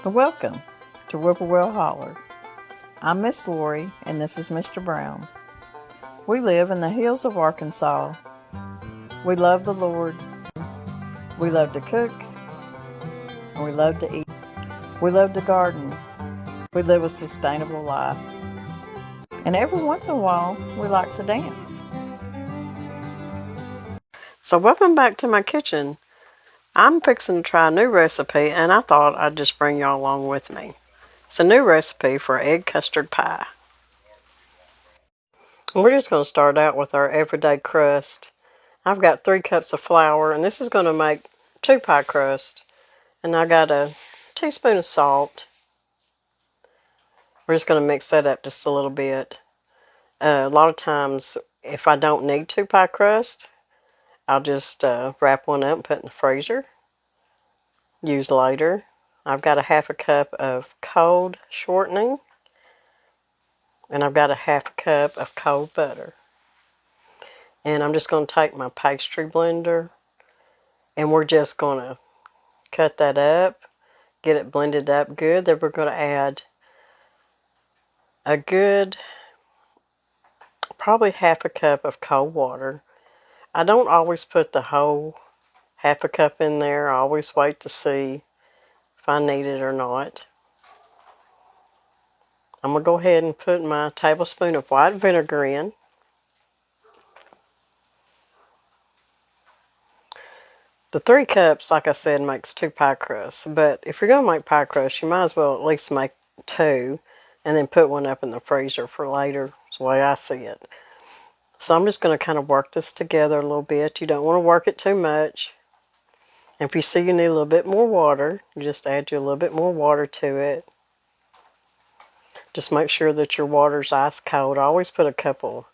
Welcome to Whippoorwill Holler. I'm Miss Lori and this is Mr. Brown. We live in the hills of Arkansas. We love the Lord. We love to cook. And we love to eat. We love to garden. We live a sustainable life. And every once in a while, we like to dance. So welcome back to my kitchen. I'm fixing to try a new recipe and I thought I'd just bring y'all along with me. It's a new recipe for egg custard pie. And we're just going to start out with our everyday crust. I've got 3 cups of flour and this is going to make 2 pie crust. And I got a teaspoon of salt. We're just going to mix that up just a little bit. A lot of times if I don't need 2 pie crust, I'll just wrap one up and put it in the freezer. Use later. I've got a half a cup of cold shortening. And I've got a half a cup of cold butter. And I'm just going to take my pastry blender and we're just going to cut that up, get it blended up good. Then we're going to add a good, probably half a cup of cold water. I don't always put the whole half a cup in there. I always wait to see if I need it or not. I'm going to go ahead and put my tablespoon of white vinegar in. The 3 cups, like I said, makes 2 pie crusts. But if you're going to make pie crusts, you might as well at least make 2 and then put one up in the freezer for later. That's the way I see it. So I'm just going to kind of work this together a little bit. You don't want to work it too much. And if you see you need a little bit more water, you just add you a little bit more water to it. Just make sure that your water's ice cold. I always put a couple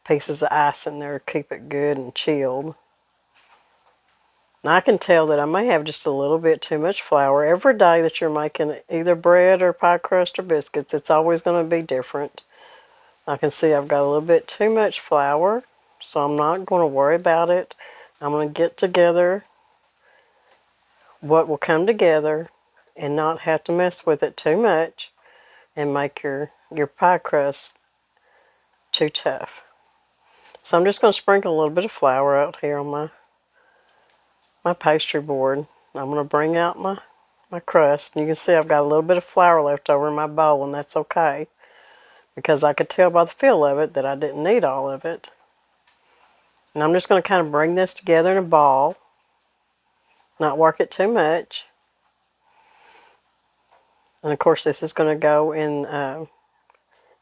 pieces of ice in there to keep it good and chilled. Now I can tell that I may have just a little bit too much flour. Every day that you're making either bread or pie crust or biscuits, it's always going to be different. I can see I've got a little bit too much flour, so I'm not going to worry about it. I'm going to get together what will come together and not have to mess with it too much and make your pie crust too tough. So I'm just going to sprinkle a little bit of flour out here on my pastry board. I'm going to bring out my crust. And you can see I've got a little bit of flour left over in my bowl, and that's okay. Because I could tell by the feel of it that I didn't need all of it. And I'm just going to kind of bring this together in a ball. Not work it too much. And of course this is going to go in the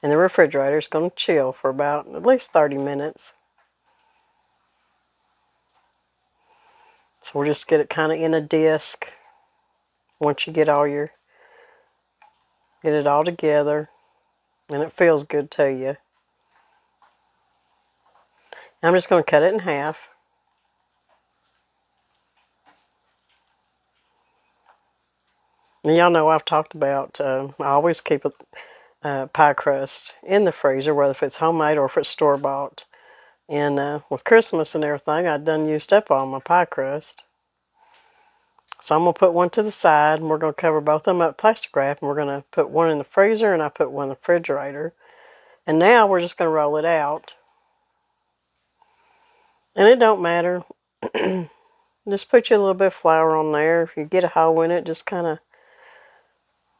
refrigerator. It's going to chill for about at least 30 minutes. So we'll just get it kind of in a disc once you get it all together and it feels good to you. I'm just going to cut it in half. And y'all know I've talked about I always keep a pie crust in the freezer, whether if it's homemade or if it's store-bought. And with Christmas and everything, I'd done used up all my pie crust. So I'm going to put one to the side, and we're going to cover both of them up with plastic wrap, and we're going to put one in the freezer, and I put one in the refrigerator. And now we're just going to roll it out. And it don't matter. Just put you a little bit of flour on there. If you get a hole in it, just kind of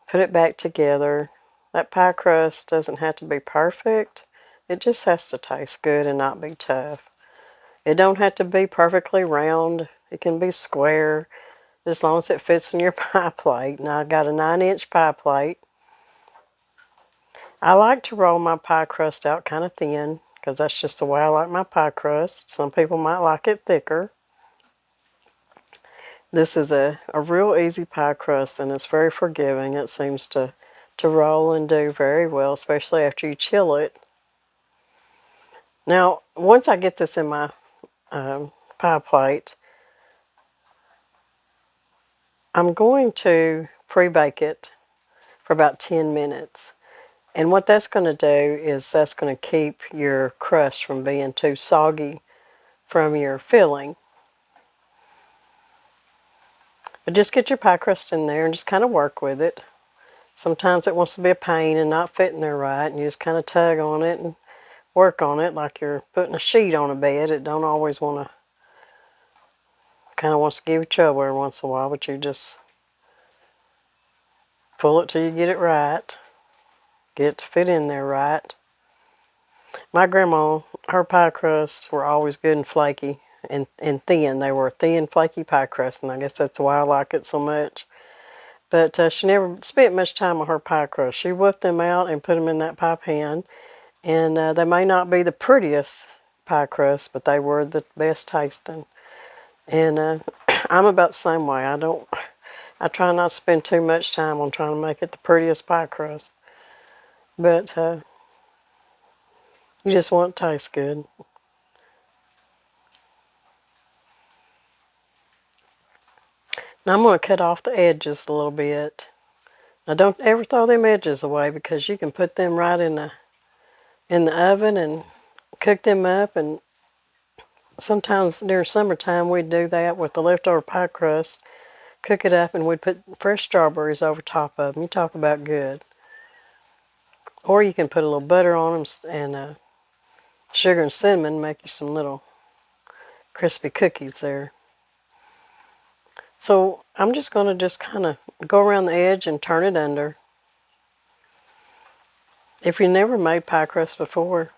put it back together. That pie crust doesn't have to be perfect. It just has to taste good and not be tough. It don't have to be perfectly round. It can be square, as long as it fits in your pie plate. Now I've got a 9-inch pie plate. I like to roll my pie crust out kind of thin, because that's just the way I like my pie crust. Some people might like it thicker. This is a real easy pie crust, and it's very forgiving. It seems to roll and do very well, especially after you chill it. Now, once I get this in my pie plate, I'm going to pre-bake it for about 10 minutes. And what that's going to do is that's going to keep your crust from being too soggy from your filling. But just get your pie crust in there and just kind of work with it. Sometimes it wants to be a pain and not fit in there right, and you just kind of tug on it and work on it like you're putting a sheet on a bed. It don't always want to, kind of wants to give you trouble every once in a while, but you just pull it till you get it right. Get it to fit in there right. My grandma, her pie crusts were always good and flaky and thin. They were thin, flaky pie crust, and I guess that's why I like it so much. But she never spent much time on her pie crust. She whipped them out and put them in that pie pan. And they may not be the prettiest pie crust, but they were the best tasting. And I'm about the same way. I try not to spend too much time on trying to make it the prettiest pie crust. But you just want it to taste good. Now I'm going to cut off the edges a little bit. Now don't ever throw them edges away, because you can put them right in the oven and cook them up. And sometimes during summertime we'd do that with the leftover pie crust, cook it up, and we'd put fresh strawberries over top of them. You talk about good. Or you can put a little butter on them and sugar and cinnamon, make you some little crispy cookies there. So I'm just going to just kind of go around the edge and turn it under. If you never made pie crust before,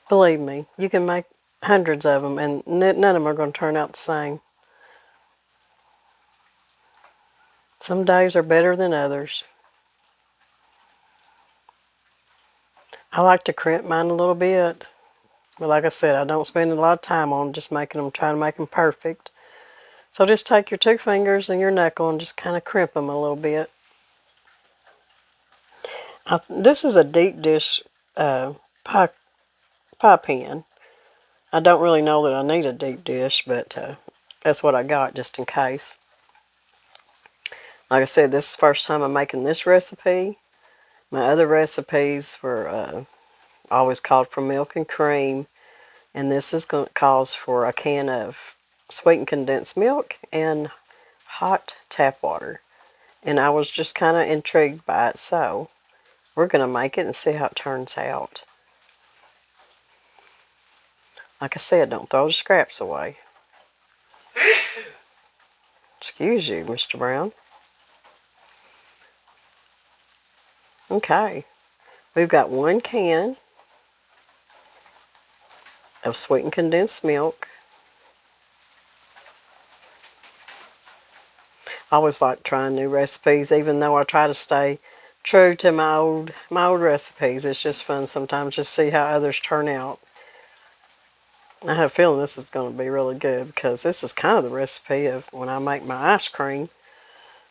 believe me, you can make hundreds of them, and none of them are going to turn out the same. Some days are better than others. I like to crimp mine a little bit, but like I said, I don't spend a lot of time on just making them, trying to make them perfect. So just take your two fingers and your knuckle and just kind of crimp them a little bit. This is a deep dish pie pan. I don't really know that I need a deep dish, but that's what I got just in case. Like I said, this is the first time I'm making this recipe. My other recipes were always called for milk and cream, and this is going to calls for a can of sweetened condensed milk and hot tap water. And I was just kind of intrigued by it, so we're going to make it and see how it turns out. Like I said, don't throw the scraps away. Excuse you, Mr. Brown. Okay, we've got 1 can of sweetened condensed milk. I always like trying new recipes, even though I try to stay true to my old recipes. It's just fun sometimes just see how others turn out. I have a feeling this is going to be really good, because this is kind of the recipe of when I make my ice cream,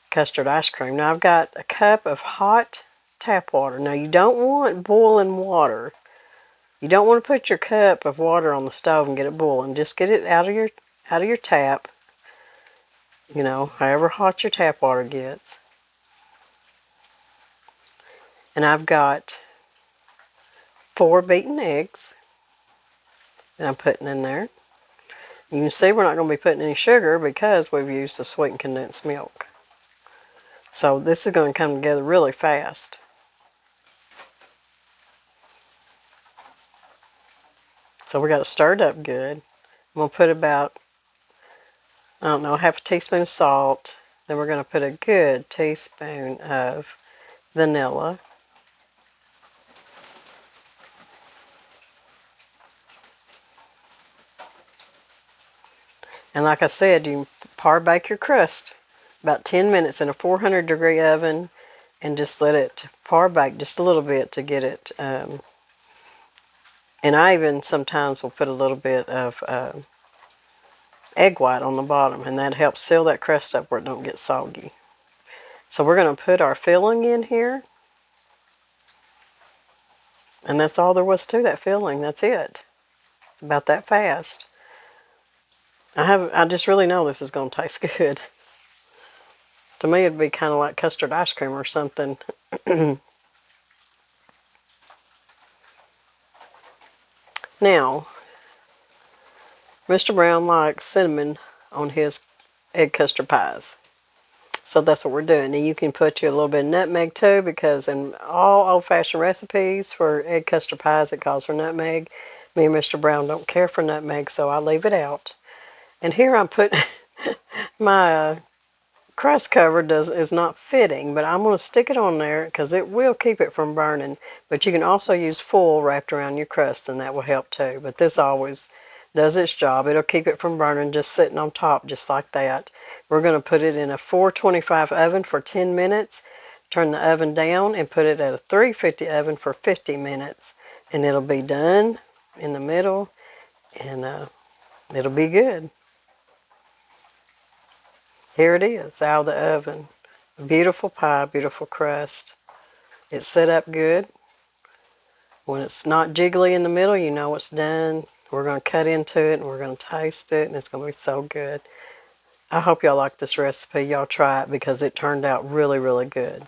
custard ice cream. Now I've got a cup of hot tap water. Now you don't want boiling water. You don't want to put your cup of water on the stove and get it boiling. Just get it out of your tap. You know, however hot your tap water gets. And I've got 4 beaten eggs that I'm putting in there. You can see we're not going to be putting any sugar because we've used the sweetened condensed milk. So this is going to come together really fast. So we got it stirred up good. I'm going to put about, I don't know, half a teaspoon of salt. Then we're going to put a good teaspoon of vanilla. And like I said, you par bake your crust about 10 minutes in a 400-degree oven, and just let it par bake just a little bit to get it. And I even sometimes will put a little bit of egg white on the bottom, and that helps seal that crust up where it don't get soggy. So we're going to put our filling in here. And that's all there was to that filling. That's it. It's about that fast. I just really know this is going to taste good. To me, it'd be kind of like custard ice cream or something. Now, Mr. Brown likes cinnamon on his egg custard pies. So that's what we're doing. And you can put you a little bit of nutmeg too, because in all old-fashioned recipes for egg custard pies, it calls for nutmeg. Me and Mr. Brown don't care for nutmeg, so I leave it out. And here I'm putting my crust cover is not fitting, but I'm going to stick it on there because it will keep it from burning. But you can also use foil wrapped around your crust, and that will help too. But this always does its job. It'll keep it from burning just sitting on top just like that. We're going to put it in a 425 oven for 10 minutes. Turn the oven down and put it at a 350 oven for 50 minutes. And it'll be done in the middle, and it'll be good. Here it is, out of the oven. Beautiful pie, beautiful crust. It's set up good. When it's not jiggly in the middle, you know it's done. We're going to cut into it and we're going to taste it, and it's going to be so good. I hope y'all like this recipe. Y'all try it because it turned out really, really good.